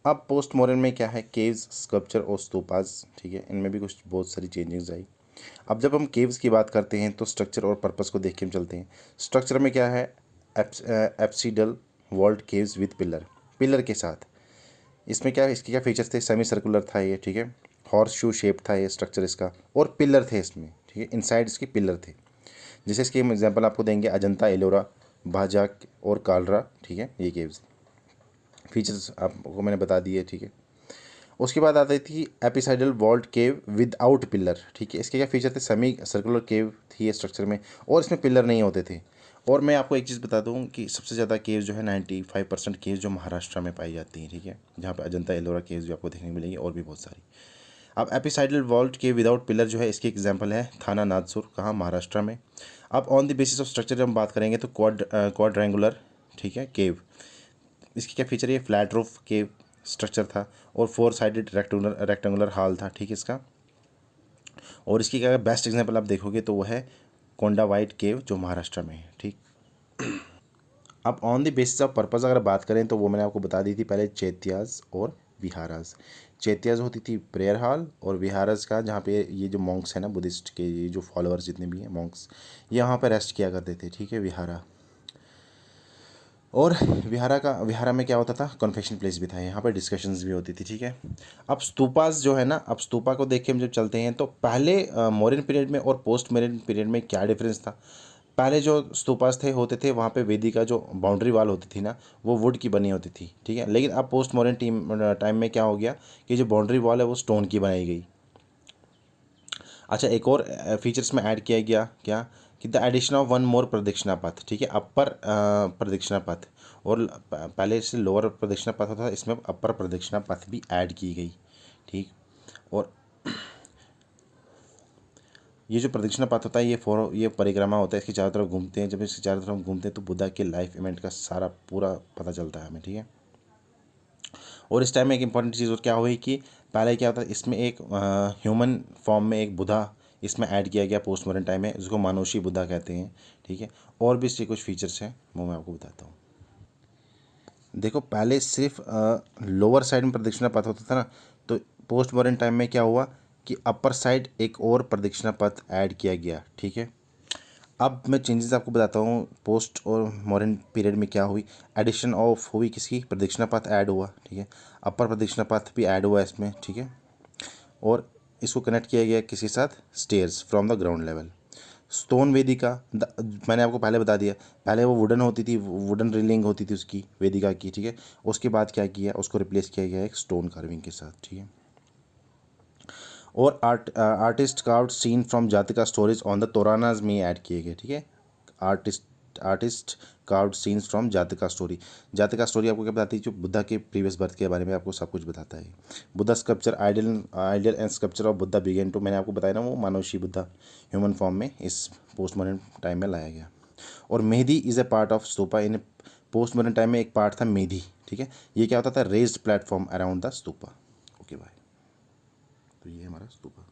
अब post modern में क्या है, केव्स, स्कल्पचर और स्तूपास, ठीक है, इनमें भी कुछ बहुत सारी चेंजेस आई। अब जब हम केव्स की बात करते हैं तो स्ट्रक्चर और पर्पस को देख के हम चलते हैं। स्ट्रक्चर में क्या है, apsidal vaulted caves with pillar, pillar के साथ। इसमें क्या है, इसके क्या फीचर्स थे, सेमी सर्कुलर था ये, ठीक है, हॉर्स शू शेप था ये स्ट्रक्चर इसका, और पिलर थे इसमें, ठीक है, इनसाइड इसके पिलर थे। जैसे इसके हम एग्जांपल आपको देंगे, अजंता, एलोरा, भाजा और कालरा, ठीक है, ये केव्स फीचर्स आपको मैंने बता दिए, ठीक है। उसके बाद आती थी एपिसाइडल वॉल्ट केव विदाउट पिलर, ठीक है, इसके क्या फीचर थे, सेमी सर्कुलर केव थी ये स्ट्रक्चर में, और इसमें पिलर नहीं होते थे। और मैं आपको एक चीज़ बता दूं कि सबसे ज़्यादा केव जो है 95% केव जो महाराष्ट्र में पाई जाती हैं, ठीक है, जहाँ पे अजंता, एलोरा केव्स भी आपको देखने को मिलेंगी और भी बहुत सारी। अब एपिसाइडल वॉल्ट केव विदाउट पिलर जो है, इसकी एग्जाम्पल है थाना नादसुर, कहाँ, महाराष्ट्र में। अब on the basis of structure जब हम बात करेंगे तो क्वाड्रेंगुलर, ठीक है, केव, इसकी क्या फीचर है, फ्लैट रूफ केव स्ट्रक्चर था, और 4 साइडेड रेक्टेंगुलर हॉल था, ठीक है, इसका। और इसकी क्या बेस्ट एग्जांपल आप देखोगे तो वो है कोंडा वाइट केव जो महाराष्ट्र में है, ठीक। अब on the basis of purpose अगर बात करें तो वो मैंने आपको बता दी थी पहले, चैत्यास और विहारास। चैत्यास होती थी प्रेयर हॉल, और विहारास का जहाँ पे ये जो मॉन्क्स है ना, बुद्धिस्ट के ये जो फॉलोअर्स जितने भी हैं मॉन्क्स, ये यहाँ पर रेस्ट किया करते थे, ठीक है, विहारा। और विहारा में क्या होता था, कन्फेशन प्लेस भी था, यहाँ पर डिस्कशंस भी होती थी, ठीक है। अब स्तूपास जो है ना, अब स्तूपा को देख के हम जब चलते हैं तो पहले मौर्यन पीरियड में और पोस्ट मौर्यन पीरियड में क्या डिफरेंस था। पहले जो स्तूपास थे होते थे वहाँ पे वेदी का जो बाउंड्री वॉल होती थी ना, वो वुड की बनी होती थी, ठीक है। लेकिन अब पोस्ट मॉडर्न टाइम में क्या हो गया कि जो बाउंड्री वॉल है वो स्टोन की बनाई गई। अच्छा, एक और फीचर्स में ऐड किया गया क्या, कि the addition of one more प्रदक्षिणा पथ, ठीक है, अपर प्रदक्षिणा पथ, और पहले से लोअर प्रदक्षिणा पथ होता था, इसमें अपर प्रदक्षिणा पथ भी ऐड की गई, ठीक। और ये जो प्रदक्षिणा पथ होता है ये परिक्रमा होता है, इसके चारों तरफ घूमते हैं। जब इसके चारों तरफ घूमते हैं तो बुद्धा के लाइफ इवेंट का सारा पूरा पता चलता है हमें, ठीक है। और इस टाइम में एक इंपॉर्टेंट चीज़ और क्या हुई कि पहले क्या होता है, इसमें एक ह्यूमन फॉर्म में एक बुद्धा इसमें ऐड किया गया पोस्ट मॉडर्न टाइम में, जिसको मानुषी बुद्धा कहते हैं, ठीक है। और भी इसके कुछ फीचर्स हैं वो मैं आपको बताता हूँ। देखो, पहले सिर्फ लोअर साइड में प्रदक्षिणा पथ होता था ना, तो पोस्ट मॉडर्न टाइम में क्या हुआ कि अपर साइड एक और प्रदक्षिणा पथ ऐड किया गया, ठीक है। अब मैं चेंजेस आपको बताता हूँ पोस्ट और मॉडर्न पीरियड में क्या हुई। एडिशन ऑफ हुई किसकी, प्रदक्षिणा पथ ऐड हुआ, ठीक है, अपर प्रदक्षिणा पथ भी ऐड हुआ इसमें, ठीक है। और इसको कनेक्ट किया गया किसके साथ, stairs from the ground level. Stone वेदिका, मैंने आपको पहले बता दिया, पहले वो वुडन होती थी, वुडन रेलिंग होती थी उसकी वेदिका की, ठीक है। उसके बाद क्या किया, उसको रिप्लेस किया गया एक स्टोन कार्विंग के साथ, ठीक है। और artist carved scene from Jataka stories on the toranas में ऐड किए गए, ठीक है। Artist carved scenes from Jataka story. Jataka story आपको क्या बताती है, जो बुद्धा के प्रीवियस बर्थ के बारे में आपको सब कुछ बताता है। Buddha sculpture, ideal and sculpture of Buddha begin to, मैंने आपको बताया ना, वो मानवशी बुद्धा ह्यूमन फॉर्म में इस पोस्ट मॉडर्न टाइम में लाया गया। और मेहदी is a part of stupa, in post modern time में एक पार्ट था मेहदी, ठीक है। ये क्या होता था, raised platform around the stupa. Okay bye. तो ये हमारा स्तूपा।